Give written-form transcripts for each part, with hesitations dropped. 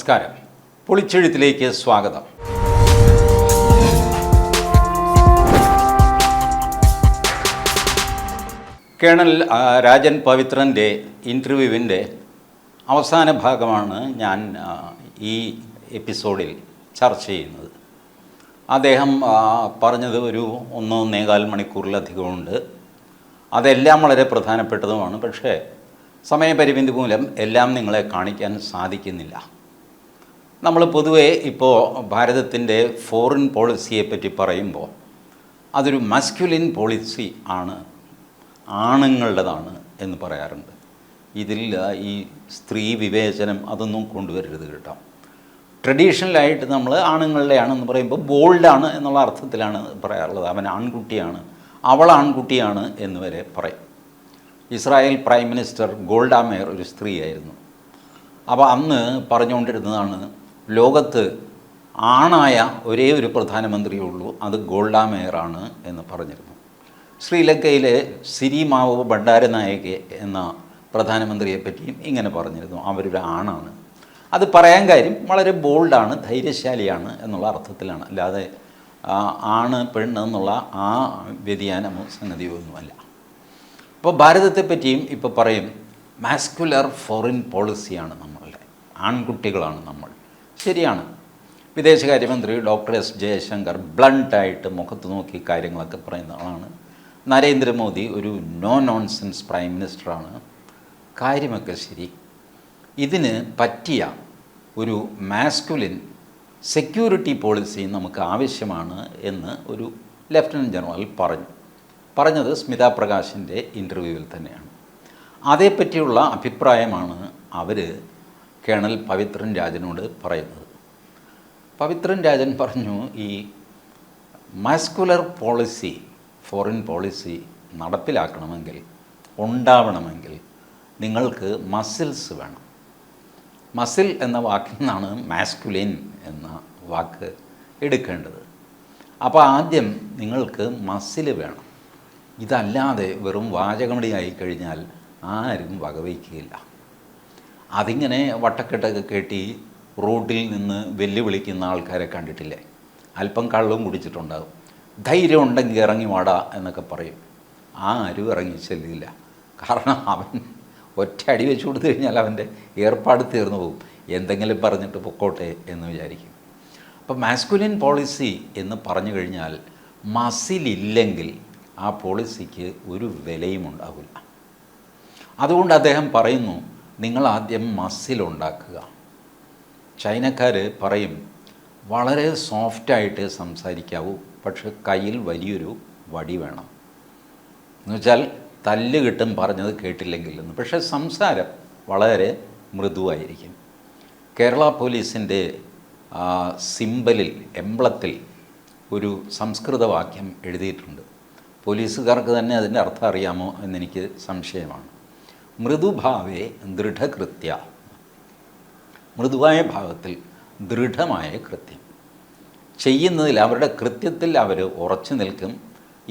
നമസ്കാരം. പൊളിച്ചെഴുത്തിലേക്ക് സ്വാഗതം. കേണൽ രാജൻ പവിത്രൻ്റെ ഇൻ്റർവ്യൂവിൻ്റെ അവസാന ഭാഗമാണ് ഞാൻ ഈ എപ്പിസോഡിൽ ചർച്ച ചെയ്യുന്നത്. അദ്ദേഹം പറഞ്ഞത് ഒരു 1.25 മണിക്കൂറിലധികമുണ്ട്. അതെല്ലാം വളരെ പ്രധാനപ്പെട്ടതുമാണ്. പക്ഷേ സമയപരിമിതി മൂലം എല്ലാം നിങ്ങളെ കാണിക്കാൻ സാധിക്കുന്നില്ല. നമ്മൾ പൊതുവേ ഇപ്പോൾ ഭാരതത്തിൻ്റെ ഫോറിൻ പോളിസിയെപ്പറ്റി പറയുമ്പോൾ അതൊരു മസ്ക്യുലിൻ പോളിസി ആണ്, ആണുങ്ങളുടേതാണ് എന്ന് പറയാറുണ്ട്. ഇതിൽ ഈ സ്ത്രീ വിവേചനം അതൊന്നും കൊണ്ടുവരരുത് കേട്ടോ. ട്രഡീഷണലായിട്ട് നമ്മൾ ആണുങ്ങളുടെയാണെന്ന് പറയുമ്പോൾ ബോൾഡാണ് എന്നുള്ള അർത്ഥത്തിലാണ് പറയാറുള്ളത്. അവൻ ആൺകുട്ടിയാണ്, അവൾ ആൺകുട്ടിയാണ് എന്ന് വരെ പറയും. Israel prime minister Golda Meir ഒരു സ്ത്രീയായിരുന്നു. അപ്പോൾ അന്ന് പറഞ്ഞുകൊണ്ടിരുന്നതാണ്, ലോകത്ത് ആണായ ഒരേ ഒരു പ്രധാനമന്ത്രിയേ ഉള്ളൂ, അത് ഗോൾഡ മേയറാണ് എന്ന് പറഞ്ഞിരുന്നു. ശ്രീലങ്കയിലെ സിരിമാവോ ഭണ്ഡാരനായകെ എന്ന പ്രധാനമന്ത്രിയെപ്പറ്റിയും ഇങ്ങനെ പറഞ്ഞിരുന്നു, അവരൊരു ആണാണ്. അത് പറയാൻ കാര്യം വളരെ ബോൾഡാണ്, ധൈര്യശാലിയാണ് എന്നുള്ള അർത്ഥത്തിലാണ്, അല്ലാതെ ആണ് പെണ്ണ് എന്നുള്ള ആ വ്യതിയാനമോ സംഗതിയോ ഒന്നുമല്ല. അപ്പോൾ ഭാരതത്തെപ്പറ്റിയും ഇപ്പോൾ പറയും, മാസ്കുലർ ഫോറിൻ പോളിസിയാണ് നമ്മളുടെ, ആൺകുട്ടികളാണ് നമ്മൾ. ശരിയാണ്. വിദേശകാര്യമന്ത്രി ഡോക്ടർ എസ് ജയശങ്കർ ബ്ലണ്ടായിട്ട് മുഖത്ത് നോക്കി കാര്യങ്ങളൊക്കെ പറയുന്ന ആളാണ്. നരേന്ദ്രമോദി ഒരു നോ നോൺസെൻസ് പ്രൈം മിനിസ്റ്ററാണ്. കാര്യമൊക്കെ ശരി. ഇതിന് പറ്റിയ ഒരു മാസ്കുലിൻ സെക്യൂരിറ്റി പോളിസി നമുക്ക് ആവശ്യമാണ് എന്ന് ഒരു ലഫ്റ്റനൻറ്റ് ജനറൽ പറഞ്ഞത് സ്മിതാ പ്രകാശിൻ്റെ ഇൻ്റർവ്യൂവിൽ തന്നെയാണ്. അതേപ്പറ്റിയുള്ള അഭിപ്രായമാണ് അവർ കേണൽ പവിത്രൻ രാജനോട് പറയുന്നത്. പവിത്രൻ രാജൻ പറഞ്ഞു, ഈ മാസ്കുലർ പോളിസി, ഫോറിൻ പോളിസി നടപ്പിലാക്കണമെങ്കിൽ, ഉണ്ടാവണമെങ്കിൽ നിങ്ങൾക്ക് മസിൽസ് വേണം. മസിൽ എന്ന വാക്കിൽ നിന്നാണ് മാസ്കുലിൻ എന്ന വാക്ക് എടുക്കേണ്ടത്. അപ്പോൾ ആദ്യം നിങ്ങൾക്ക് മസിൽ വേണം. ഇതല്ലാതെ വെറും വാചകമടിയായി കഴിഞ്ഞാൽ ആരും വകവയ്ക്കുകയില്ല. അതിങ്ങനെ വട്ടക്കെട്ടൊക്കെ കെട്ടി റോഡിൽ നിന്ന് വെല്ലുവിളിക്കുന്ന ആൾക്കാരെ കണ്ടിട്ടില്ലേ? അല്പം കള്ളും കുടിച്ചിട്ടുണ്ടാകും. ധൈര്യം ഉണ്ടെങ്കിൽ ഇറങ്ങി വാടാ എന്നൊക്കെ പറയും. ആരും ഇറങ്ങി ചെല്ലില്ല. കാരണം അവൻ ഒറ്റ അടി വെച്ച് കൊടുത്തു കഴിഞ്ഞാൽ അവൻ്റെ ഏർപ്പാട് തീർന്നു പോകും. എന്തെങ്കിലും പറഞ്ഞിട്ട് പൊക്കോട്ടെ എന്ന് വിചാരിക്കും. അപ്പോൾ മാസ്കുലിൻ പോളിസി എന്ന് പറഞ്ഞു കഴിഞ്ഞാൽ മസിലില്ലെങ്കിൽ ആ പോളിസിക്ക് ഒരു വിലയും ഉണ്ടാവില്ല. അതുകൊണ്ട് അദ്ദേഹം പറയുന്നു, നിങ്ങൾ ആദ്യം മസിലുണ്ടാക്കുക. ചൈനക്കാർ പറയും, വളരെ സോഫ്റ്റായിട്ട് സംസാരിക്കാവൂ, പക്ഷെ കയ്യിൽ വലിയൊരു വടി വേണം. എന്നുവെച്ചാൽ തല്ല് കിട്ടും പറഞ്ഞത് കേട്ടില്ലെങ്കിൽ എന്ന്. പക്ഷേ സംസാരം വളരെ മൃദുവായിരിക്കും. കേരള പോലീസിൻ്റെ സിമ്പലിൽ, എംബ്ലത്തിൽ ഒരു സംസ്കൃത വാക്യം എഴുതിയിട്ടുണ്ട്. പോലീസുകാർക്ക് തന്നെ അതിൻ്റെ അർത്ഥം അറിയാമോ എന്നെനിക്ക് സംശയമാണ്. മൃദുഭാവേ ദൃഢകൃത്യ. മൃദുവായ ഭാവത്തിൽ ദൃഢമായ കൃത്യം ചെയ്യുന്നതിൽ, അവരുടെ കൃത്യത്തിൽ അവർ ഉറച്ചു നിൽക്കും.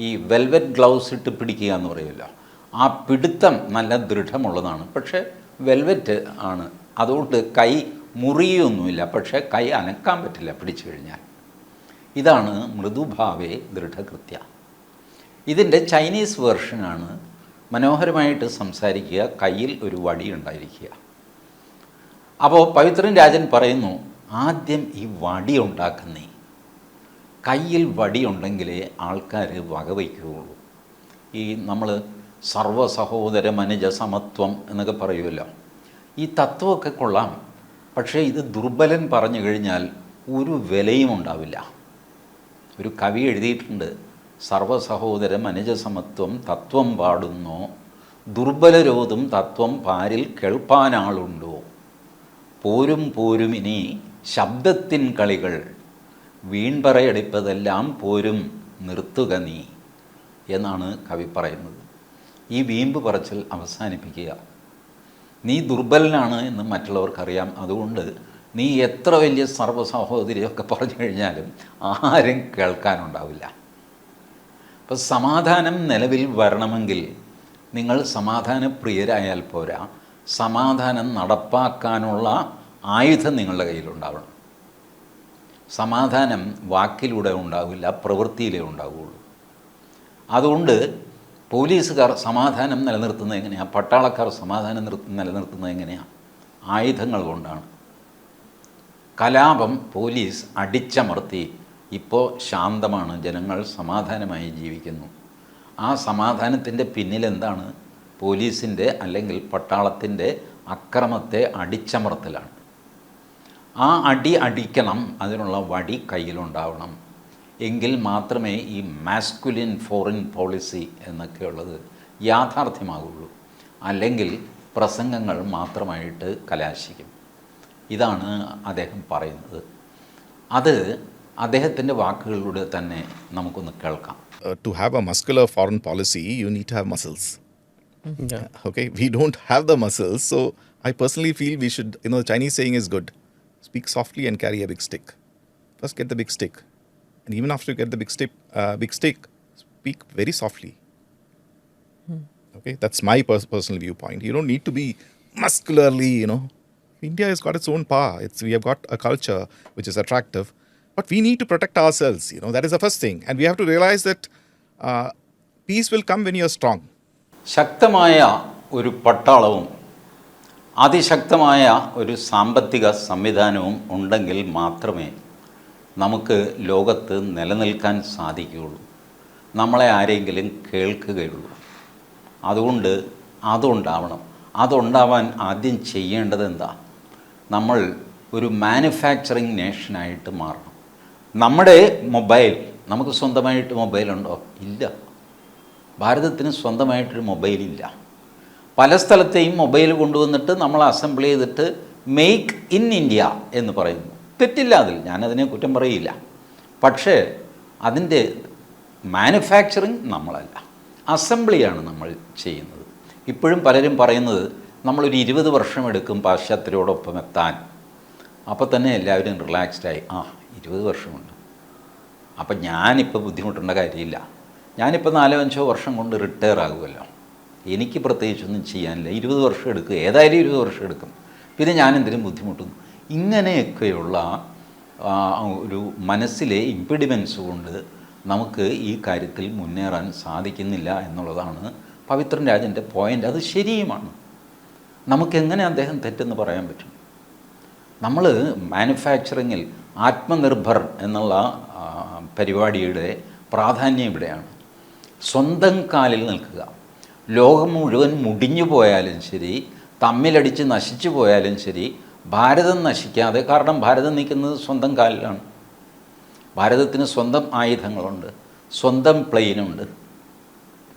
ഈ വെൽവെറ്റ് ഗ്ലൗസ് ഇട്ട് പിടിക്കുക എന്ന് പറയുമല്ലോ, ആ പിടുത്തം നല്ല ദൃഢമുള്ളതാണ്. പക്ഷേ വെൽവെറ്റ് ആണ്, അതുകൊണ്ട് കൈ മുറിയൊന്നുമില്ല, പക്ഷേ കൈ അനക്കാൻ പറ്റില്ല പിടിച്ചു കഴിഞ്ഞാൽ. ഇതാണ് മൃദുഭാവേ ദൃഢകൃത്യ. ഇതിൻ്റെ ചൈനീസ് വേർഷനാണ് മനോഹരമായിട്ട് സംസാരിക്കുക, കയ്യിൽ ഒരു വടി ഉണ്ടായിരിക്കുക. അപ്പോൾ പവിത്രൻ രാജൻ പറയുന്നു, ആദ്യം ഈ വടി ഉണ്ടാക്കുന്നേ, കയ്യിൽ വടി ഉണ്ടെങ്കിലേ ആൾക്കാർ വകവയ്ക്കുകയുള്ളൂ. ഈ നമ്മൾ സർവ്വസഹോദര മനുജ സമത്വം എന്നൊക്കെ പറയുമല്ലോ, ഈ തത്വമൊക്കെ കൊള്ളാം. പക്ഷേ ഇത് ദുർബലൻ പറഞ്ഞു കഴിഞ്ഞാൽ ഒരു വിലയും ഉണ്ടാവില്ല. ഒരു കവി എഴുതിയിട്ടുണ്ട്, സർവസഹോദര മനുജസമത്വം തത്വം പാടുന്നോ, ദുർബലരോധം തത്വം പാരിൽ കേൾപ്പാനാളുണ്ടോ, പോരും പോരും ഇനി ശബ്ദത്തിൻ കളികൾ, വീൺപറയടിപ്പതെല്ലാം പോരും നിർത്തുക നീ എന്നാണ് കവി പറയുന്നത്. ഈ വീമ്പ് പറച്ചിൽ അവസാനിപ്പിക്കുക. നീ ദുർബലനാണ് എന്ന് മറ്റുള്ളവർക്കറിയാം, അതുകൊണ്ട് നീ എത്ര വലിയ സർവ്വസഹോദരിയൊക്കെ പറഞ്ഞു കഴിഞ്ഞാലും ആരും കേൾക്കാനുണ്ടാവില്ല. അപ്പോൾ സമാധാനം നിലവിൽ വരണമെങ്കിൽ നിങ്ങൾ സമാധാനപ്രിയരായാൽ പോരാ, സമാധാനം നടപ്പാക്കാനുള്ള ആയുധം നിങ്ങളുടെ കയ്യിലുണ്ടാവണം. സമാധാനം വാക്കിലൂടെ ഉണ്ടാവില്ല, പ്രവൃത്തിയിലേ ഉണ്ടാവുകയുള്ളൂ. അതുകൊണ്ട് പോലീസുകാർ സമാധാനം നിലനിർത്തുന്നത് എങ്ങനെയാണ്? പട്ടാളക്കാർ സമാധാനം നിലനിർത്തുന്നത് എങ്ങനെയാണ്? ആയുധങ്ങൾ കൊണ്ടാണ്. കലാപം പോലീസ് അടിച്ചമർത്തി. ഇപ്പോൾ ശാന്തമാണ്, ജനങ്ങൾ സമാധാനമായി ജീവിക്കുന്നു. ആ സമാധാനത്തിൻ്റെ പിന്നിലെന്താണ്? പോലീസിൻ്റെ അല്ലെങ്കിൽ പട്ടാളത്തിൻ്റെ അക്രമത്തെ അടിച്ചമർത്തലാണ്. ആ അടിക്കണം, അതിനുള്ള വടി കയ്യിലുണ്ടാവണം. എങ്കിൽ മാത്രമേ ഈ മാസ്കുലിൻ ഫോറിൻ പോളിസി എന്നൊക്കെയുള്ളത് യാഥാർത്ഥ്യമാകുള്ളൂ. അല്ലെങ്കിൽ പ്രസംഗങ്ങൾ മാത്രമായിട്ട് കലാശിക്കും. ഇതാണ് അദ്ദേഹം പറയുന്നത്. അത് അദ്ദേഹത്തിൻ്റെ വാക്കുകളിലൂടെ തന്നെ നമുക്കൊന്ന് കേൾക്കാം. To have a muscular foreign policy, you need to have muscles. Yeah. Okay, we don't have the muscles, so I personally feel we should, the Chinese saying is good. Speak softly and carry a big stick. First get the big stick. And even after you get the big stick, speak very softly. Okay, that's my personal viewpoint. You don't need to be muscularly, India has got its own power. We have got a culture which is attractive, but we need to protect ourselves. That is the first thing. And we have to realize that peace will come when you are strong. ശക്തമായ ഒരു പട്ടാളവും അതിശക്തമായ ഒരു സാമ്പത്തിക സംവിധാനവും ഉണ്ടെങ്കിൽ മാത്രമേ നമുക്ക് ലോകത്ത് നിലനിൽക്കാൻ സാധിക്കുകയുള്ളൂ. നമ്മളെ ആരെങ്കിലും കേൾക്കുകയുള്ളൂ. അതുകൊണ്ട് അതുണ്ടാവണം. അതുണ്ടാവാൻ ആദ്യം ചെയ്യേണ്ടത് എന്താ? നമ്മൾ ഒരു മാനുഫാക്ചറിങ് നേഷനായിട്ട് മാറണം. നമ്മുടെ മൊബൈൽ, നമുക്ക് സ്വന്തമായിട്ട് മൊബൈലുണ്ടോ? ഇല്ല. ഭാരതത്തിന് സ്വന്തമായിട്ടൊരു മൊബൈലില്ല. പല സ്ഥലത്തെയും മൊബൈൽ കൊണ്ടുവന്നിട്ട് നമ്മൾ അസംബിൾ ചെയ്തിട്ട് മെയ്ക്ക് ഇൻ ഇന്ത്യ എന്ന് പറയുന്നു. തെറ്റില്ല, അതിൽ ഞാനതിനെ കുറ്റം പറയില്ല. പക്ഷേ അതിൻ്റെ മാനുഫാക്ചറിങ് നമ്മളല്ല, അസംബ്ലിയാണ് നമ്മൾ ചെയ്യുന്നത്. ഇപ്പോഴും പലരും പറയുന്നത് നമ്മളൊരു 20 വർഷം എടുക്കും പാശ്ചാത്യരോടൊപ്പം എത്താൻ. അപ്പോൾ തന്നെ എല്ലാവരും റിലാക്സ്ഡായി. 20 വർഷമുണ്ട്, അപ്പം ഞാനിപ്പോൾ ബുദ്ധിമുട്ടേണ്ട കാര്യമില്ല, ഞാനിപ്പോൾ 4-5 വർഷം കൊണ്ട് റിട്ടയർ ആകുമല്ലോ, എനിക്ക് പ്രത്യേകിച്ചൊന്നും ചെയ്യാനില്ല, 20 വർഷം എടുക്കും, ഏതായാലും 20 വർഷം എടുക്കും, പിന്നെ ഞാനെന്തിനും ബുദ്ധിമുട്ടുന്നു. ഇങ്ങനെയൊക്കെയുള്ള ഒരു മനസ്സിലെ ഇമ്പിഡിമെൻസ് കൊണ്ട് നമുക്ക് ഈ കാര്യത്തിൽ മുന്നേറാൻ സാധിക്കുന്നില്ല എന്നുള്ളതാണ് പവിത്രൻ രാജൻ്റെ പോയിൻ്റ്. അത് ശരിയുമാണ്. നമുക്കെങ്ങനെ അദ്ദേഹം തെറ്റെന്ന് പറയാൻ പറ്റും? നമ്മൾ മാനുഫാക്ചറിങ്ങിൽ ആത്മനിർഭർ എന്നുള്ള പരിപാടിയുടെ പ്രാധാന്യം ഇവിടെയാണ്. സ്വന്തം കാലിൽ നിൽക്കുക. ലോകം മുഴുവൻ മുടിഞ്ഞു പോയാലും ശരി, തമ്മിലടിച്ച് നശിച്ചു പോയാലും ശരി, ഭാരതം നശിക്കാതെ, കാരണം ഭാരതം നിൽക്കുന്നത് സ്വന്തം കാലിലാണ്. ഭാരതത്തിന് സ്വന്തം ആയുധങ്ങളുണ്ട്, സ്വന്തം പ്ലെയിനുണ്ട്.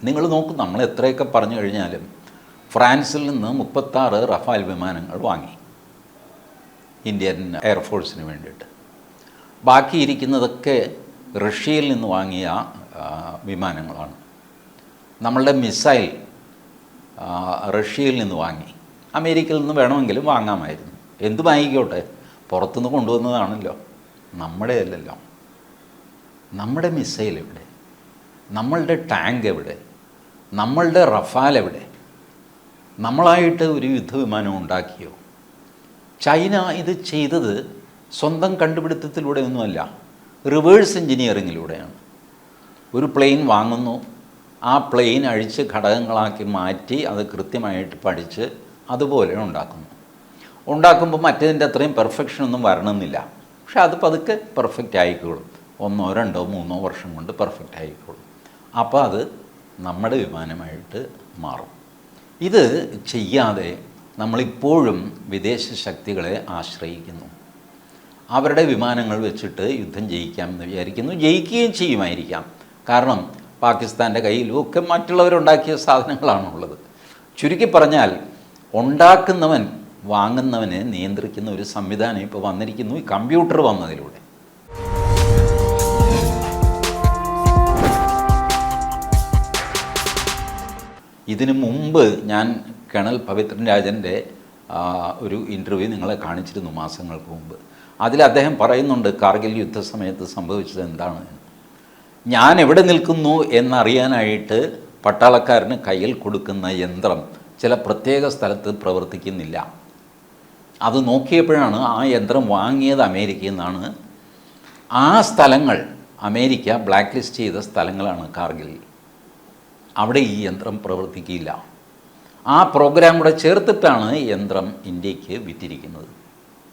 നിങ്ങൾ നോക്കും, നമ്മൾ എത്രയൊക്കെ പറഞ്ഞു കഴിഞ്ഞാലും ഫ്രാൻസിൽ നിന്ന് 36 റഫാൽ വിമാനങ്ങൾ വാങ്ങി ഇന്ത്യൻ എയർഫോഴ്സിന് വേണ്ടിയിട്ട്. ബാക്കിയിരിക്കുന്നതൊക്കെ റഷ്യയിൽ നിന്ന് വാങ്ങിയ വിമാനങ്ങളാണ്. നമ്മളുടെ മിസൈൽ റഷ്യയിൽ നിന്ന് വാങ്ങി, അമേരിക്കയിൽ നിന്ന് വേണമെങ്കിലും വാങ്ങാമായിരുന്നു. എന്ത് വാങ്ങിക്കോട്ടെ, പുറത്തുനിന്ന് കൊണ്ടുവന്നതാണല്ലോ, നമ്മുടെ അല്ലല്ലോ. നമ്മുടെ മിസൈൽ എവിടെ? നമ്മളുടെ ടാങ്ക് എവിടെ? നമ്മളുടെ റഫാൽ എവിടെ? നമ്മളായിട്ട് ഒരു യുദ്ധവിമാനം ഉണ്ടാക്കിയോ? ചൈന ഇത് ചെയ്തത് സ്വന്തം കണ്ടുപിടുത്തത്തിലൂടെയൊന്നുമല്ല, റിവേഴ്സ് എഞ്ചിനീയറിങ്ങിലൂടെയാണ്. ഒരു പ്ലെയിൻ വാങ്ങുന്നു, ആ പ്ലെയിൻ അഴിച്ച് ഘടകങ്ങളാക്കി മാറ്റി അത് കൃത്യമായിട്ട് പഠിച്ച് അതുപോലെ ഉണ്ടാക്കുമ്പോൾ മറ്റേതിൻ്റെ അത്രയും പെർഫെക്ഷനൊന്നും വരണമെന്നില്ല. പക്ഷെ അത് പതുക്കെ പെർഫെക്റ്റ് ആയിക്കോളും. 1, 2, 3 വർഷം കൊണ്ട് പെർഫെക്റ്റ് ആയിക്കോളും. അപ്പോൾ അത് നമ്മുടെ വിമാനമായിട്ട് മാറും. ഇത് ചെയ്യാതെ നമ്മളിപ്പോഴും വിദേശ ശക്തികളെ ആശ്രയിക്കുന്നു. അവരുടെ വിമാനങ്ങൾ വെച്ചിട്ട് യുദ്ധം ജയിക്കാമെന്ന് വിചാരിക്കുന്നു. ജയിക്കുകയും ചെയ്യുമായിരിക്കാം. കാരണം പാകിസ്ഥാൻ്റെ കയ്യിലുമൊക്കെ മറ്റുള്ളവരുണ്ടാക്കിയ സാധനങ്ങളാണുള്ളത്. ചുരുക്കി പറഞ്ഞാൽ ഉണ്ടാക്കുന്നവൻ വാങ്ങുന്നവനെ നിയന്ത്രിക്കുന്ന ഒരു സംവിധാനം ഇപ്പോൾ വന്നിരിക്കുന്നു, ഈ കമ്പ്യൂട്ടർ വന്നതിലൂടെ. ഇതിനു മുമ്പ് ഞാൻ കേണൽ പവിത്രൻ രാജൻ്റെ ഒരു ഇൻ്റർവ്യൂ നിങ്ങളെ കാണിച്ചിരുന്നു മാസങ്ങൾക്ക് മുമ്പ്. അതിൽ അദ്ദേഹം പറയുന്നുണ്ട് കാർഗിൽ യുദ്ധസമയത്ത് സംഭവിച്ചത് എന്താണ്. ഞാൻ എവിടെ നിൽക്കുന്നു എന്നറിയാനായിട്ട് പട്ടാളക്കാരന് കയ്യിൽ കൊടുക്കുന്ന യന്ത്രം ചില പ്രത്യേക സ്ഥലത്ത് പ്രവർത്തിക്കുന്നില്ല. അത് നോക്കിയപ്പോഴാണ് ആ യന്ത്രം വാങ്ങിയത് അമേരിക്കയിൽ നിന്നാണ്. ആ സ്ഥലങ്ങൾ അമേരിക്ക ബ്ലാക്ക് ലിസ്റ്റ് ചെയ്ത സ്ഥലങ്ങളാണ് കാർഗിൽ. അവിടെ ഈ യന്ത്രം പ്രവർത്തിക്കില്ല. ആ പ്രോഗ്രാം കൂടെ ചേർത്തിട്ടാണ് യന്ത്രം ഇന്ത്യക്ക് വിറ്റിരിക്കുന്നത്.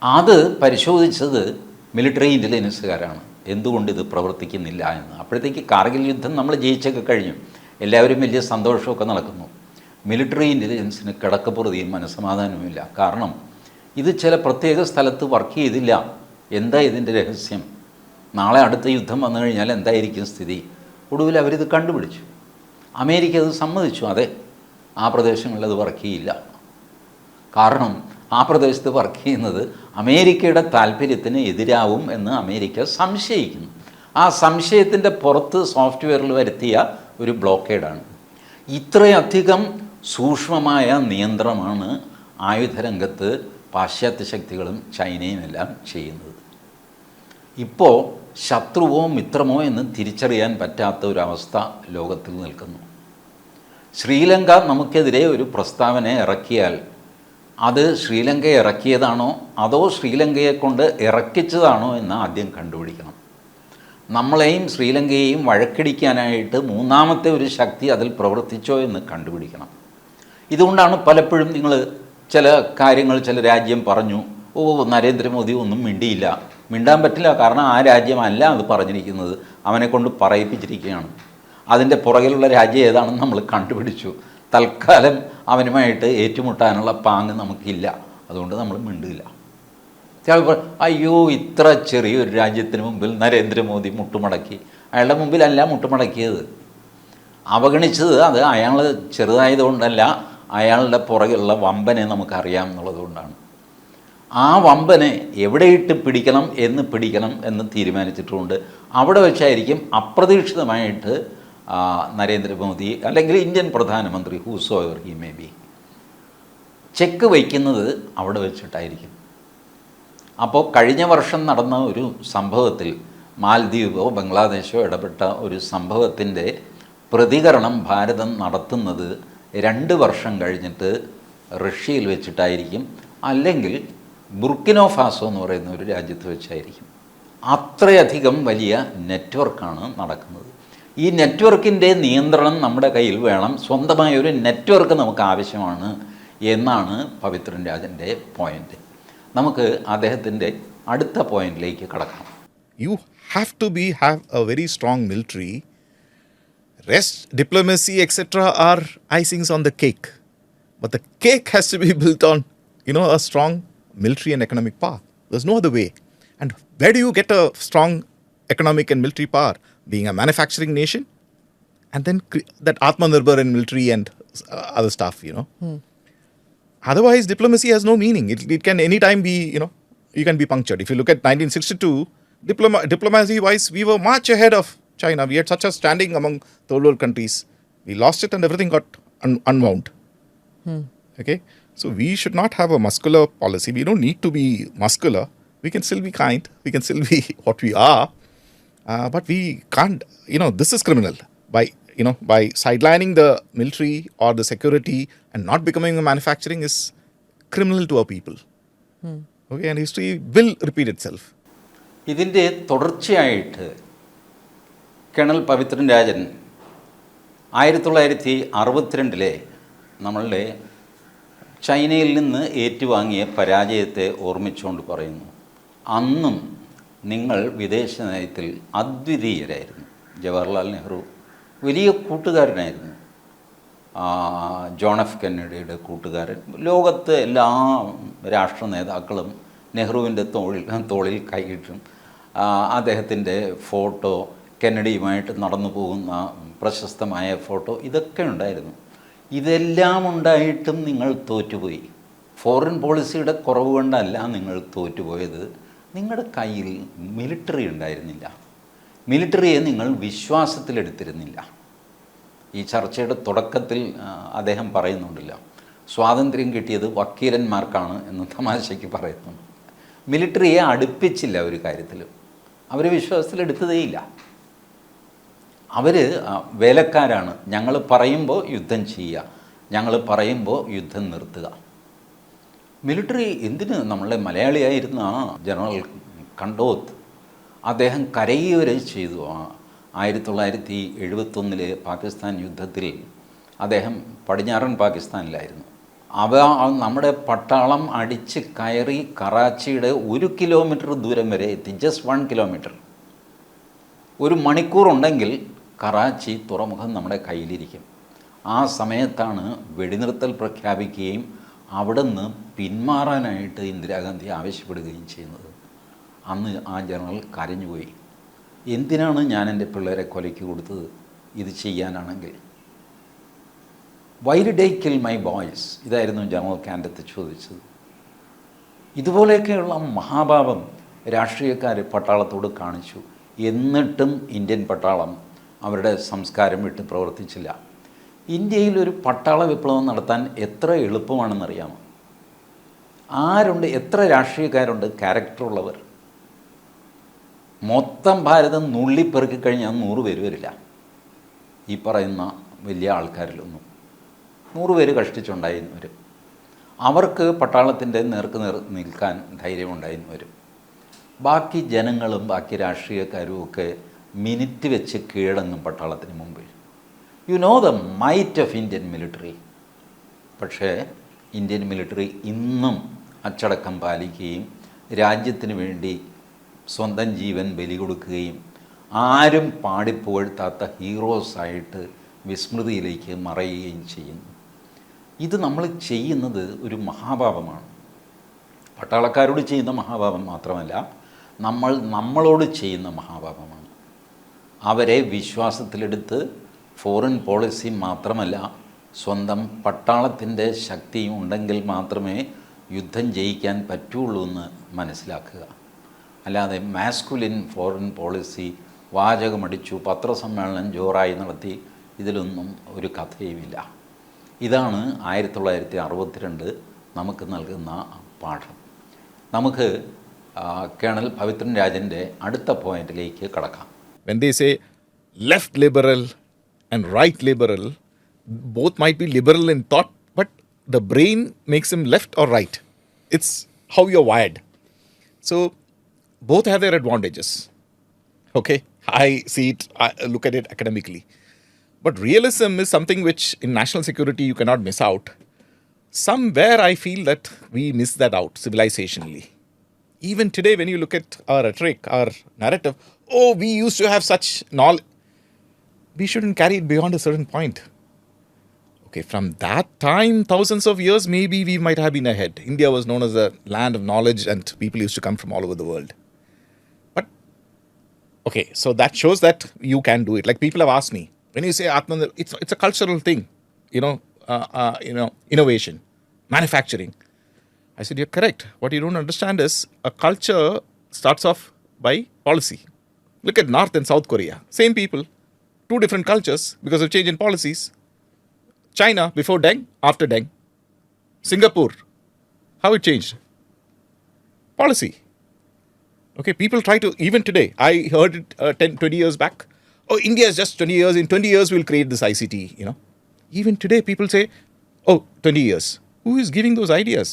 അത് പരിശോധിച്ചത് മിലിറ്ററി ഇൻ്റലിജൻസുകാരാണ്, എന്തുകൊണ്ട് ഇത് പ്രവർത്തിക്കുന്നില്ല എന്ന്. അപ്പോഴത്തേക്ക് കാർഗിൽ യുദ്ധം നമ്മൾ ജയിച്ചൊക്കെ കഴിഞ്ഞു, എല്ലാവരും വലിയ സന്തോഷമൊക്കെ നടക്കുന്നു. മിലിറ്ററി ഇൻ്റലിജൻസിന് കിടക്കപ്പുറതിയും മനസ്സമാധാനവുമില്ല. കാരണം ഇത് ചില പ്രത്യേക സ്ഥലത്ത് വർക്ക് ചെയ്തില്ല. എന്താ ഇതിൻ്റെ രഹസ്യം? നാളെ അടുത്ത യുദ്ധം വന്നു കഴിഞ്ഞാൽ എന്തായിരിക്കും സ്ഥിതി? ഒടുവിൽ അവരിത് കണ്ടുപിടിച്ചു. അമേരിക്ക അത് സമ്മതിച്ചു, അതെ ആ പ്രദേശങ്ങളിൽ അത് വർക്ക് ചെയ്യില്ല. കാരണം ആ പ്രദേശത്ത് വർക്ക് ചെയ്യുന്നത് അമേരിക്കയുടെ താല്പര്യത്തിന് എതിരാവും എന്ന് അമേരിക്ക സംശയിക്കുന്നു. ആ സംശയത്തിൻ്റെ പുറത്ത് സോഫ്റ്റ്വെയറിൽ വരുത്തിയ ഒരു ബ്ലോക്കേഡാണ്. ഇത്രയധികം സൂക്ഷ്മമായ നിയന്ത്രണമാണ് ആയുധരംഗത്ത് പാശ്ചാത്യ ശക്തികളും ചൈനയും എല്ലാം ചെയ്യുന്നത്. ഇപ്പോൾ ശത്രുവോ മിത്രമോ എന്ന് തിരിച്ചറിയാൻ പറ്റാത്ത ഒരവസ്ഥ ലോകത്തിൽ നിൽക്കുന്നു. ശ്രീലങ്ക നമുക്കെതിരെ ഒരു പ്രസ്താവന ഇറക്കിയാൽ അത് ശ്രീലങ്ക ഇറക്കിയതാണോ അതോ ശ്രീലങ്കയെ കൊണ്ട് ഇറക്കിച്ചതാണോ എന്ന് ആദ്യം കണ്ടുപിടിക്കണം. നമ്മളെയും ശ്രീലങ്കയെയും വഴക്കടിക്കാനായിട്ട് മൂന്നാമത്തെ ഒരു ശക്തി അതിൽ പ്രവർത്തിച്ചോ എന്ന് കണ്ടുപിടിക്കണം. ഇതുകൊണ്ടാണ് പലപ്പോഴും നിങ്ങൾ ചില കാര്യങ്ങൾ ചില രാജ്യം പറഞ്ഞു, ഓ നരേന്ദ്രമോദി ഒന്നും മിണ്ടിയില്ല. മിണ്ടാൻ പറ്റില്ല, കാരണം ആ രാജ്യമല്ല അത് പറഞ്ഞിരിക്കുന്നത്, അവനെ കൊണ്ട് പറയിപ്പിച്ചിരിക്കുകയാണ്. അതിൻ്റെ പുറകിലുള്ള രാജ്യം ഏതാണെന്ന് നമ്മൾ കണ്ടുപിടിച്ചു. തൽക്കാലം അവനുമായിട്ട് ഏറ്റുമുട്ടാനുള്ള പാങ്ങ് നമുക്കില്ല, അതുകൊണ്ട് നമ്മൾ മിണ്ടില്ല. ചിലപ്പോൾ അയ്യോ ഇത്ര ചെറിയൊരു രാജ്യത്തിന് മുമ്പിൽ നരേന്ദ്രമോദി മുട്ടുമടക്കി. അയാളുടെ മുമ്പിലല്ല മുട്ടുമടക്കിയത്, അവഗണിച്ചത് അത് അയാൾ ചെറുതായതുകൊണ്ടല്ല, അയാളുടെ പുറകിലുള്ള വമ്പനെ നമുക്കറിയാം എന്നുള്ളതുകൊണ്ടാണ്. ആ വമ്പനെ എവിടെയിട്ട് പിടിക്കണം എന്ന് തീരുമാനിച്ചിട്ടുമുണ്ട്. അവിടെ വെച്ചായിരിക്കും അപ്രതീക്ഷിതമായിട്ട് നരേന്ദ്രമോദി അല്ലെങ്കിൽ ഇന്ത്യൻ പ്രധാനമന്ത്രി whoso ever he may be check വയ്ക്കുന്നത് അവിടെ വെച്ചിട്ടായിരിക്കും. അപ്പോൾ കഴിഞ്ഞ വർഷം നടന്ന ഒരു സംഭവത്തിൽ മാൽദ്വീപോ ബംഗ്ലാദേശോ ഇടപെട്ട ഒരു സംഭവത്തിൻ്റെ പ്രതികരണം ഭാരതം നടത്തുന്നത് 2 വർഷം കഴിഞ്ഞിട്ട് റഷ്യയിൽ വെച്ചിട്ടായിരിക്കും, അല്ലെങ്കിൽ ബുർക്കിനോ ഫാസോ എന്ന് പറയുന്ന ഒരു രാജ്യത്ത് വെച്ചായിരിക്കും. അത്രയധികം വലിയ നെറ്റ്വർക്കാണ് നടക്കുന്നത്. ഈ നെറ്റ്വർക്കിൻ്റെ നിയന്ത്രണം നമ്മുടെ കയ്യിൽ വേണം. സ്വന്തമായ ഒരു നെറ്റ്വർക്ക് നമുക്ക് ആവശ്യമാണ് എന്നാണ് പവിത്രൻ രാജൻ്റെ പോയിൻ്റ്. നമുക്ക് അദ്ദേഹത്തിൻ്റെ അടുത്ത പോയിന്റിലേക്ക് കടക്കാം. You have to have a very strong military. Rest, diplomacy, etc. are icings on the cake. But the cake has to be built on, a strong military and economic power. There's no other way. And where do you get a strong economic and military power? Being a manufacturing nation, and then that Atmanirbhar and military and other stuff, Otherwise, diplomacy has no meaning. It can anytime be, you can be punctured. If you look at 1962, diplomacy-wise, we were much ahead of China. We had such a standing among third world countries. We lost it and everything got unwound. Okay? So we should not have a muscular policy. We don't need to be muscular. We can still be kind. We can still be what we are. But we can't, this is criminal. By sidelining the military or the security and not becoming a manufacturing is criminal to our people. Okay, and history will repeat itself. ഇതിൻ്റെ തുടർച്ചയായിട്ട് colonel Pavithran Rajan 1962 നമ്മളുടെ ചൈനയിൽ നിന്ന് ഏറ്റുവാങ്ങിയ പരാജയത്തെ ഓർമ്മിച്ചുകൊണ്ട് പറയുന്നു, അന്നും നിങ്ങൾ വിദേശ നയത്തിൽ അദ്വിതീയരായിരുന്നു. ജവഹർലാൽ നെഹ്റു വലിയ കൂട്ടുകാരനായിരുന്നു, ജോൺ എഫ് കെന്നഡിയുടെ കൂട്ടുകാരൻ. ലോകത്തെ എല്ലാ രാഷ്ട്ര നേതാക്കളും നെഹ്റുവിൻ്റെ തോളിൽ കൈയിട്ടും അദ്ദേഹത്തിൻ്റെ ഫോട്ടോ, കെന്നഡിയുമായിട്ട് നടന്നു പോകുന്ന പ്രശസ്തമായ ഫോട്ടോ, ഇതൊക്കെ ഉണ്ടായിരുന്നു. ഇതെല്ലാം ഉണ്ടായിട്ടും നിങ്ങൾ തോറ്റുപോയി. ഫോറിൻ പോളിസിയുടെ കുറവ് കൊണ്ടല്ല നിങ്ങൾ തോറ്റുപോയത്, നിങ്ങളുടെ കയ്യിൽ മിലിറ്ററി ഉണ്ടായിരുന്നില്ല. മിലിറ്ററിയെ നിങ്ങൾ വിശ്വാസത്തിലെടുത്തിരുന്നില്ല. ഈ ചർച്ചയുടെ തുടക്കത്തിൽ അദ്ദേഹം പറയുന്നുണ്ടല്ല, സ്വാതന്ത്ര്യം കിട്ടിയത് വക്കീലന്മാർക്കാണ് എന്ന് തമാശയ്ക്ക് പറയുന്നുണ്ട്. മിലിറ്ററിയെ അടുപ്പിച്ചില്ല ഒരു കാര്യത്തിലും, അവർ വിശ്വാസത്തിലെടുത്തതേയില്ല. അവർ വേലക്കാരാണ്. ഞങ്ങൾ പറയുമ്പോൾ യുദ്ധം ചെയ്യുക, ഞങ്ങൾ പറയുമ്പോൾ യുദ്ധം നിർത്തുക. മിലിറ്ററി എന്തിന്? നമ്മളുടെ മലയാളിയായിരുന്ന ജനറൽ കണ്ടോത്ത് അദ്ദേഹം കരയുക വരെ ചെയ്തു. 1971 പാകിസ്ഥാൻ യുദ്ധത്തിൽ അദ്ദേഹം പടിഞ്ഞാറൻ പാകിസ്ഥാനിലായിരുന്നു. നമ്മുടെ പട്ടാളം അടിച്ച് കയറി കറാച്ചിയുടെ 1 കിലോമീറ്റർ ദൂരം വരെ എത്തി. Just 1 kilometre. 1 മണിക്കൂറുണ്ടെങ്കിൽ കറാച്ചി തുറമുഖം നമ്മുടെ കയ്യിലിരിക്കും. ആ സമയത്താണ് വെടിനിർത്തൽ പ്രഖ്യാപിക്കുകയും അവിടെ നിന്ന് പിന്മാറാനായിട്ട് ഇന്ദിരാഗാന്ധി ആവശ്യപ്പെടുകയും ചെയ്യുന്നത്. അന്ന് ആ ജനറൽ കരഞ്ഞുപോയി. എന്തിനാണ് ഞാൻ എൻ്റെ പിള്ളേരെ കൊലയ്ക്ക് കൊടുത്തത് ഇത് ചെയ്യാനാണെങ്കിൽ? Why did I kill my boys? ഇതായിരുന്നു ജനറൽ കാൻഡത്ത് ചോദിച്ചത്. ഇതുപോലെയൊക്കെയുള്ള മഹാഭാവം രാഷ്ട്രീയക്കാർ പട്ടാളത്തോട് കാണിച്ചു. എന്നിട്ടും ഇന്ത്യൻ പട്ടാളം അവരുടെ സംസ്കാരം വിട്ട് പ്രവർത്തിച്ചില്ല. ഇന്ത്യയിൽ ഒരു പട്ടാള വിപ്ലവം നടത്താൻ എത്ര എളുപ്പമാണെന്നറിയാമോ? ആരുണ്ട്? എത്ര രാഷ്ട്രീയക്കാരുണ്ട് ക്യാരക്ടറുള്ളവർ? മൊത്തം ഭാരതം നുള്ളിപ്പെറുക്കി കഴിഞ്ഞാൽ 100 പേര് വരില്ല. ഈ പറയുന്ന വലിയ ആൾക്കാരിലൊന്നും 100 പേര് കഷ്ടിച്ചുണ്ടായിരുന്നവർ. അവർക്ക് പട്ടാളത്തിൻ്റെ നേർക്ക് നിൽക്കാൻ ധൈര്യമുണ്ടായിരുന്നവരും. ബാക്കി ജനങ്ങളും ബാക്കി രാഷ്ട്രീയക്കാരും ഒക്കെ മിനിറ്റ് വെച്ച് കീഴടങ്ങും പട്ടാളത്തിന് മുമ്പിൽ. You know the might of Indian military. പക്ഷേ ഇന്ത്യൻ മിലിറ്ററി ഇന്നും അച്ചടക്കം പാലിക്കുകയും രാജ്യത്തിന് വേണ്ടി സ്വന്തം ജീവൻ ബലി കൊടുക്കുകയും ആരും പാടിപ്പുകഴ്ത്താത്ത ഹീറോസായിട്ട് വിസ്മൃതിയിലേക്ക് മറയുകയും ചെയ്യുന്നു. ഇത് നമ്മൾ ചെയ്യുന്നത് ഒരു മഹാപാപമാണ്. പട്ടാളക്കാരോട് ചെയ്യുന്ന മഹാപാപം മാത്രമല്ല, നമ്മളോട് ചെയ്യുന്ന മഹാപാപമാണ്. അവരെ വിശ്വാസത്തിലെടുത്ത് ഫോറിൻ പോളിസി മാത്രമല്ല, സ്വന്തം പട്ടാളത്തിൻ്റെ ശക്തിയും ഉണ്ടെങ്കിൽ മാത്രമേ യുദ്ധം ജയിക്കാൻ പറ്റുള്ളൂ എന്ന് മനസ്സിലാക്കുക. അല്ലാതെ മാസ്കുലിൻ ഫോറിൻ പോളിസി വാചകമടിച്ചു പത്രസമ്മേളനം ജോറായി നടത്തി ഇതിലൊന്നും ഒരു കഥയുമില്ല. ഇതാണ് 1962 നമുക്ക് നൽകുന്ന പാഠം. നമുക്ക് കേണൽ പവിത്രൻ രാജൻ്റെ അടുത്ത പോയിന്റിലേക്ക് കടക്കാം. When they say left liberal and right liberal, both might be liberal in thought, but the brain makes them left or right. It's how you're wired. So both have their advantages. Okay, I see it, I look at it academically. But realism is something which in national security you cannot miss out. Somewhere I feel that we miss that out civilizationally. Even today, when you look at our rhetoric, our narrative, oh, we used to have such knowledge. We shouldn't carry it beyond a certain point. Okay, from that time, thousands of years, maybe we might have been ahead. India was known as a land of knowledge and people used to come from all over the world. But, okay, so that shows that you can do it. Like people have asked me, when you say Atman, it's a cultural thing, innovation, manufacturing. I said, you're correct. What you don't understand is a culture starts off by policy. Look at North and South Korea. Same people, 2 different cultures because of change in policies. China, before Deng, after Deng. Singapore, how it changed? Policy. Okay, people try to, even today, I heard it 10, 20 years back. Oh, India is just 20 years. In 20 years, we'll create this ICT, Even today, people say, oh, 20 years. Who is giving those ideas?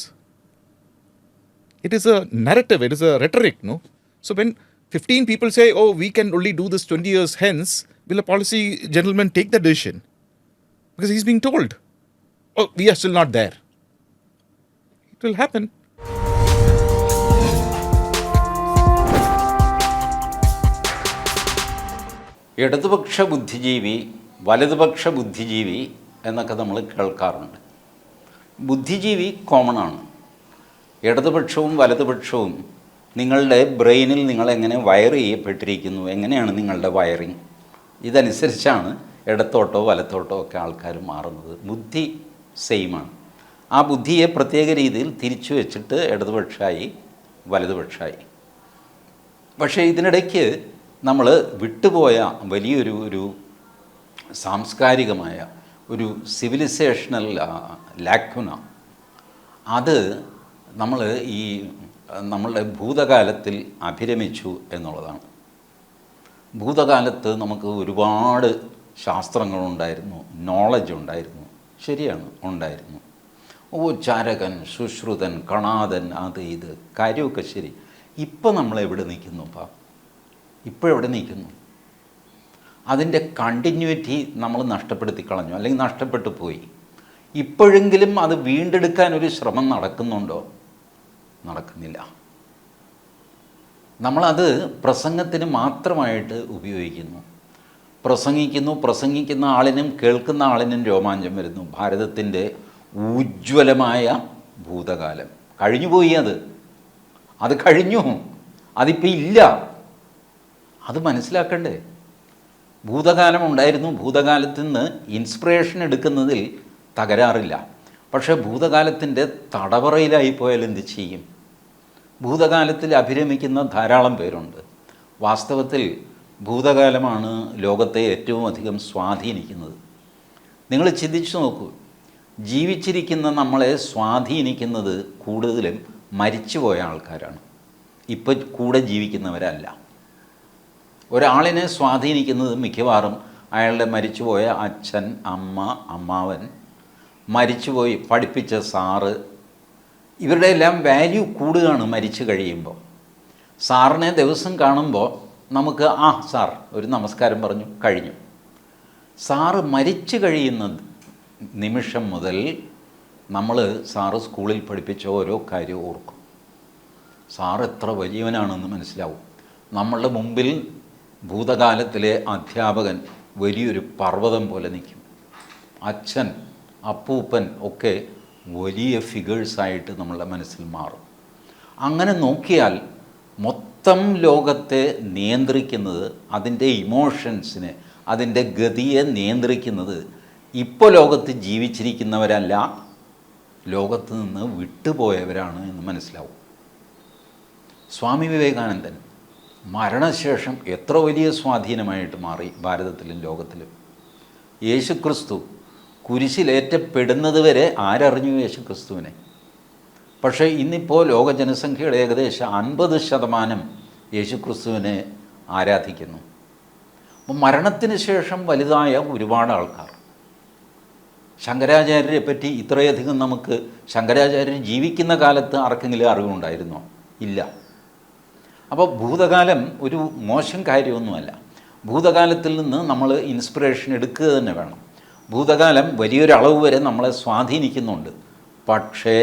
It is a narrative, it is a rhetoric, no? So when 15 people say, oh, we can only do this 20 years hence, will a policy gentleman take that decision? Because he's being told, oh, we are still not there. It will happen. ഇടതുപക്ഷ ബുദ്ധിജീവി, വലതുപക്ഷ ബുദ്ധിജീവി എന്നൊക്കെ നമ്മൾ കേൾക്കാറുണ്ട്. ബുദ്ധിജീവി common ആണ്. ഇടതുപക്ഷവും വലതുപക്ഷവും നിങ്ങളുടെ ബ്രെയിനിൽ നിങ്ങളെങ്ങനെ വയർ ചെയ്യപ്പെട്ടിരിക്കുന്നു, എങ്ങനെയാണ് നിങ്ങളുടെ വയറിങ്, ഇതനുസരിച്ചാണ് ഇടത്തോട്ടോ വലത്തോട്ടോ ഒക്കെ ആൾക്കാർ മാറുന്നത്. ബുദ്ധി സെയിമാണ്. ആ ബുദ്ധിയെ പ്രത്യേക രീതിയിൽ തിരിച്ചു വെച്ചിട്ട് ഇടതുപക്ഷമായി വലതുപക്ഷമായി. പക്ഷേ ഇതിനിടയ്ക്ക് നമ്മൾ വിട്ടുപോയ വലിയൊരു സാംസ്കാരികമായ ഒരു സിവിലൈസേഷണൽ ലാക്കുന, അത് നമ്മളുടെ ഭൂതകാലത്തിൽ അഭിരമിച്ചു എന്നുള്ളതാണ്. ഭൂതകാലത്ത് നമുക്ക് ഒരുപാട് ശാസ്ത്രങ്ങളുണ്ടായിരുന്നു, നോളജ് ഉണ്ടായിരുന്നു. ശരിയാണ്, ഉണ്ടായിരുന്നു. ഓ ചാരകൻ, സുശ്രുതൻ, കണാദൻ, അത് ഇത് കാര്യമൊക്കെ ശരി. ഇപ്പം നമ്മളെവിടെ നിൽക്കുന്നു? ഇപ്പോഴെവിടെ നിൽക്കുന്നു? അതിൻ്റെ കണ്ടിന്യൂറ്റി നമ്മൾ നഷ്ടപ്പെടുത്തി കളഞ്ഞു, അല്ലെങ്കിൽ നഷ്ടപ്പെട്ടു പോയി. ഇപ്പോഴെങ്കിലും അത് വീണ്ടെടുക്കാൻ ഒരു ശ്രമം നടക്കുന്നുണ്ടോ? നടക്കുന്നില്ല. നമ്മളത് പ്രസംഗത്തിന് മാത്രമായിട്ട് ഉപയോഗിക്കുന്നു. പ്രസംഗിക്കുന്ന ആളിനും കേൾക്കുന്ന ആളിനും രോമാഞ്ചം വരുന്നു. ഭാരതത്തിൻ്റെ ഉജ്ജ്വലമായ ഭൂതകാലം കഴിഞ്ഞുപോയി. അത് കഴിഞ്ഞു, അതിപ്പോൾ ഇല്ല. അത് മനസ്സിലാക്കണ്ടേ? ഭൂതകാലം ഉണ്ടായിരുന്നു. ഭൂതകാലത്തിൽ നിന്ന് ഇൻസ്പിറേഷൻ എടുക്കുന്നതിൽ തകരാറില്ല. പക്ഷേ ഭൂതകാലത്തിൻ്റെ തടവറയിലായി പോയാൽ എന്ത് ചെയ്യും? ഭൂതകാലത്തിൽ അഭിരമിക്കുന്ന ധാരാളം പേരുണ്ട്. വാസ്തവത്തിൽ ഭൂതകാലമാണ് ലോകത്തെ ഏറ്റവും അധികം സ്വാധീനിക്കുന്നത്. നിങ്ങൾ ചിന്തിച്ചു നോക്കൂ, ജീവിച്ചിരിക്കുന്ന നമ്മളെ സ്വാധീനിക്കുന്നത് കൂടുതലും മരിച്ചുപോയ ആൾക്കാരാണ്, ഇപ്പം കൂടെ ജീവിക്കുന്നവരല്ല. ഒരാളിനെ സ്വാധീനിക്കുന്നത് മിക്കവാറും അയാളുടെ മരിച്ചുപോയ അച്ഛൻ, അമ്മ, അമ്മാവൻ, മരിച്ചുപോയി പഠിപ്പിച്ച സാറ്, ഇവരുടെ എല്ലാം വാല്യൂ കൂടുകയാണ് മരിച്ചു കഴിയുമ്പോൾ. സാറിനെ ദിവസം കാണുമ്പോൾ നമുക്ക് സാർ ഒരു നമസ്കാരം പറഞ്ഞു, കഴിഞ്ഞു. സാറ് മരിച്ചു കഴിയുന്ന നിമിഷം മുതൽ നമ്മൾ സാറ് സ്കൂളിൽ പഠിപ്പിച്ച ഓരോ കാര്യവും ഓർക്കും. സാറ് എത്ര വലിയവനാണെന്ന് മനസ്സിലാവും. നമ്മളുടെ മുമ്പിൽ ഭൂതകാലത്തിലെ അധ്യാപകൻ വലിയൊരു പർവ്വതം പോലെ നിൽക്കും. അച്ഛൻ, അപ്പൂപ്പൻ ഒക്കെ വലിയ ഫിഗേഴ്സായിട്ട് നമ്മളുടെ മനസ്സിൽ മാറും. അങ്ങനെ നോക്കിയാൽ മൊത്തം ലോകത്തെ നിയന്ത്രിക്കുന്നത്, അതിൻ്റെ ഇമോഷൻസിനെ, അതിൻ്റെ ഗതിയെ നിയന്ത്രിക്കുന്നത് ഇപ്പോൾ ലോകത്ത് ജീവിച്ചിരിക്കുന്നവരല്ല, ലോകത്ത് നിന്ന് വിട്ടുപോയവരാണ് എന്ന് മനസ്സിലാവും. സ്വാമി വിവേകാനന്ദൻ മരണശേഷം എത്ര വലിയ സ്വാധീനമായിട്ട് മാറി ഭാരതത്തിലും ലോകത്തിലും. യേശുക്രിസ്തു കുരിശിലേറ്റപ്പെടുന്നത് വരെ ആരറിഞ്ഞു യേശുക്രിസ്തുവിനെ? പക്ഷേ ഇന്നിപ്പോൾ ലോക ജനസംഖ്യയുടെ ഏകദേശം 50% യേശുക്രിസ്തുവിനെ ആരാധിക്കുന്നു. അപ്പോൾ മരണത്തിന് ശേഷം വലുതായ ഒരുപാട് ആൾക്കാർ. ശങ്കരാചാര്യരെ പറ്റി ഇത്രയധികം നമുക്ക് ശങ്കരാചാര്യർ ജീവിക്കുന്ന കാലത്ത് ആർക്കെങ്കിലും അറിവുണ്ടായിരുന്നോ? ഇല്ല. അപ്പോൾ ഭൂതകാലം ഒരു മോശം കാര്യമൊന്നുമല്ല. ഭൂതകാലത്തിൽ നിന്ന് നമ്മൾ ഇൻസ്പിറേഷൻ എടുക്കുക തന്നെ വേണം. ഭൂതകാലം വലിയൊരളവ് വരെ നമ്മളെ സ്വാധീനിക്കുന്നുണ്ട്. പക്ഷേ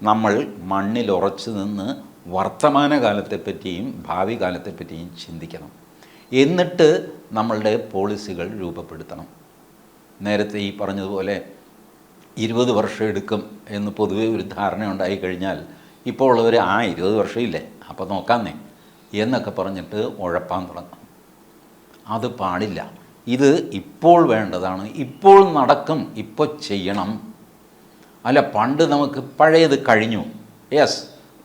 നമ്മൾ മണ്ണിൽ ഉറച്ചു നിന്ന് വർത്തമാനകാലത്തെപ്പറ്റിയും ഭാവി കാലത്തെപ്പറ്റിയും ചിന്തിക്കണം. എന്നിട്ട് നമ്മളുടെ പോളിസികൾ രൂപപ്പെടുത്തണം. നേരത്തെ ഈ പറഞ്ഞതുപോലെ 20 വർഷം എടുക്കും എന്ന് പൊതുവെ ഒരു ധാരണ ഉണ്ടായിക്കഴിഞ്ഞാൽ ഇപ്പോൾ ഉള്ളവർ 20 വർഷമില്ലേ, അപ്പോൾ നോക്കാന്നേ എന്നൊക്കെ പറഞ്ഞിട്ട് ഉഴപ്പാൻ തുടങ്ങും. അത് പാടില്ല. ഇത് ഇപ്പോൾ വേണ്ടതാണ്, ഇപ്പോൾ നടക്കും, ഇപ്പോൾ ചെയ്യണം. അല്ല, പണ്ട് നമുക്ക് പഴയത് കഴിഞ്ഞു, yes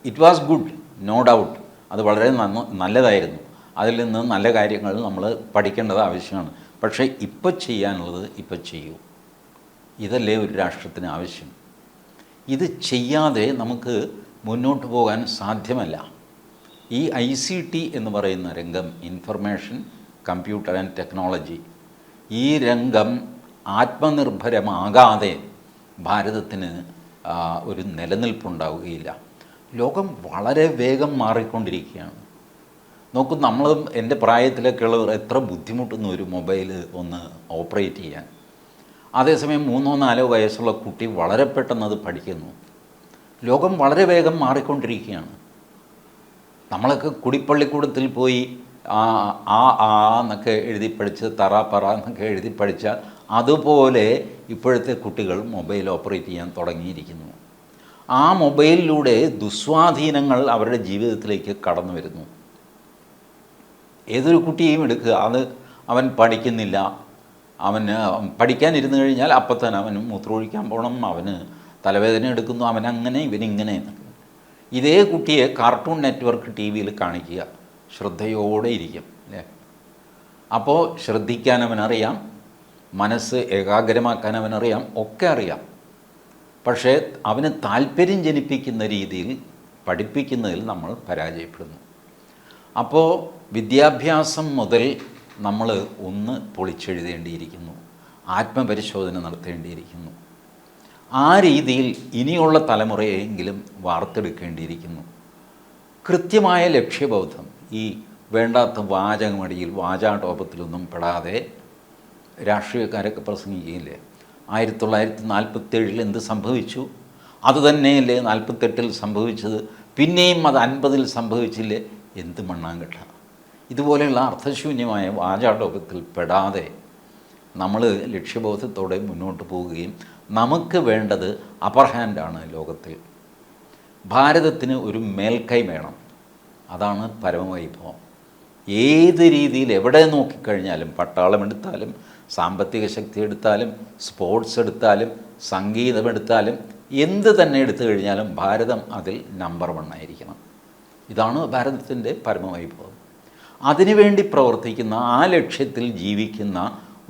it was good, no doubt, അത് വളരെ നല്ലതായിരുന്നു, അതിൽ നിന്ന് നല്ല കാര്യങ്ങൾ നമ്മൾ പഠിക്കേണ്ടത് ആവശ്യമാണ്. പക്ഷേ ഇപ്പോൾ ചെയ്യാനുള്ളത് ഇപ്പോൾ ചെയ്യൂ. ഇതല്ലേ ഒരു രാഷ്ട്രത്തിന് ആവശ്യം. ഇത് ചെയ്യാതെ നമുക്ക് മുന്നോട്ട് പോകാൻ സാധ്യമല്ല. ഈ ICT എന്ന് പറയുന്ന രംഗം, ഇൻഫർമേഷൻ കമ്പ്യൂട്ടർ ആൻഡ് ടെക്നോളജി, ഈ രംഗം ആത്മനിർഭരമാകാതെ ഭാരതത്തിന് ഒരു നിലനിൽപ്പുണ്ടാവുകയില്ല. ലോകം വളരെ വേഗം മാറിക്കൊണ്ടിരിക്കുകയാണ്. നോക്കൂ, നമ്മളും എൻ്റെ പ്രായത്തിലൊക്കെ ഉള്ളവർ എത്ര ബുദ്ധിമുട്ടുന്നു ഒരു മൊബൈൽ ഒന്ന് ഓപ്പറേറ്റ് ചെയ്യാൻ. അതേസമയം 3-4 വയസ്സുള്ള കുട്ടി വളരെ പെട്ടെന്ന് അത് പഠിക്കുന്നു. ലോകം വളരെ വേഗം മാറിക്കൊണ്ടിരിക്കുകയാണ്. നമ്മളൊക്കെ കുടിപ്പള്ളിക്കൂടത്തിൽ പോയി എന്നൊക്കെ എഴുതി പഠിച്ച് തറ പറ എന്നൊക്കെ എഴുതി പഠിച്ച അതുപോലെ ഇപ്പോഴത്തെ കുട്ടികൾ മൊബൈൽ ഓപ്പറേറ്റ് ചെയ്യാൻ തുടങ്ങിയിരിക്കുന്നു. ആ മൊബൈലിലൂടെ ദുസ്വാധീനങ്ങൾ അവരുടെ ജീവിതത്തിലേക്ക് കടന്നു വരുന്നു. ഏതൊരു കുട്ടിയെയും എടുക്കുക, അവൻ പഠിക്കുന്നില്ല, അവന് പഠിക്കാനിരുന്നു കഴിഞ്ഞാൽ അപ്പം തന്നെ അവന് മൂത്രമൊഴിക്കാൻ പോകണം, അവന് തലവേദന എടുക്കുന്നു, അവനങ്ങനെ ഇവനിങ്ങനെ. ഇതേ കുട്ടിയെ കാർട്ടൂൺ നെറ്റ്വർക്ക് TV-യിൽ കാണിക്കുക, ശ്രദ്ധയോടെ ഇരിക്കും അല്ലേ. അപ്പോൾ ശ്രദ്ധിക്കാൻ അവനറിയാം, മനസ്സ് ഏകാഗ്രമാക്കാൻ അവനറിയാം, ഒക്കെ അറിയാം. പക്ഷേ അവന് താല്പര്യം ജനിപ്പിക്കുന്ന രീതിയിൽ പഠിപ്പിക്കുന്നതിൽ നമ്മൾ പരാജയപ്പെടുന്നു. അപ്പോൾ വിദ്യാഭ്യാസം മുതൽ നമ്മൾ ഒന്ന് പൊളിച്ചെഴുതേണ്ടിയിരിക്കുന്നു, ആത്മപരിശോധന നടത്തേണ്ടിയിരിക്കുന്നു. ആ രീതിയിൽ ഇനിയുള്ള തലമുറയെങ്കിലും വാർത്തെടുക്കേണ്ടിയിരിക്കുന്നു. കൃത്യമായ ലക്ഷ്യബോധം, ഈ വേണ്ടാത്ത വാചകമടിയിൽ വാചാടോപത്തിലൊന്നും പെടാതെ രാഷ്ട്രീയക്കാരൊക്കെ പ്രസംഗിക്കുകയില്ലേ, 1947 എന്ത് സംഭവിച്ചു, അതുതന്നെയല്ലേ 48 സംഭവിച്ചത്, പിന്നെയും അത് 50 സംഭവിച്ചില്ലേ, എന്ത് മണ്ണാങ്കട്ട. ഇതുപോലെയുള്ള അർത്ഥശൂന്യമായ വാചാടോപത്തിൽ പെടാതെ നമ്മൾ ലക്ഷ്യബോധത്തോടെ മുന്നോട്ട് പോവുകയും, നമുക്ക് വേണ്ടത് അപ്പർ ഹാൻഡാണ് ലോകത്തിൽ. ഭാരതത്തിന് ഒരു മേൽക്കൈ വേണം, അതാണ് പരമവൈഭവം. ഏത് രീതിയിൽ എവിടെ നോക്കിക്കഴിഞ്ഞാലും, പട്ടാളം എടുത്താലും സാമ്പത്തിക ശക്തി എടുത്താലും സ്പോർട്സ് എടുത്താലും സംഗീതമെടുത്താലും എന്ത് തന്നെ എടുത്തു കഴിഞ്ഞാലും ഭാരതം അതിൽ നമ്പർ 1 ആയിരിക്കണം. ഇതാണ് ഭാരതത്തിൻ്റെ പരമവൈഭവം. അതിനുവേണ്ടി പ്രവർത്തിക്കുന്ന, ആ ലക്ഷ്യത്തിൽ ജീവിക്കുന്ന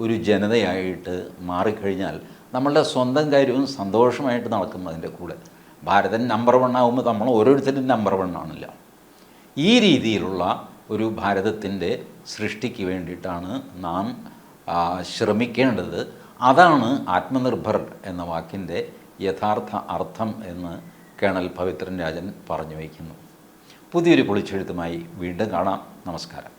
ഒരു ജനതയായിട്ട് മാറിക്കഴിഞ്ഞാൽ നമ്മളുടെ സ്വന്തം കാര്യവും സന്തോഷമായിട്ട് നടക്കുന്നതിൻ്റെ കൂടെ ഭാരതം നമ്പർ 1 ആകുമ്പോൾ നമ്മൾ ഓരോരുത്തരും നമ്പർ 1 ആണല്ലോ. ഈ രീതിയിലുള്ള ഒരു ഭാരതത്തിൻ്റെ സൃഷ്ടിക്ക് വേണ്ടിയിട്ടാണ് നാം ശ്രമിക്കേണ്ടത്. അതാണ് ആത്മനിർഭർ എന്ന വാക്കിൻ്റെ യഥാർത്ഥ അർത്ഥം എന്ന് കേണൽ പവിത്രൻ രാജൻ പറഞ്ഞു വയ്ക്കുന്നു. പുതിയൊരു പൊളിച്ചെഴുത്തുമായി വീണ്ടും കാണാം. നമസ്കാരം.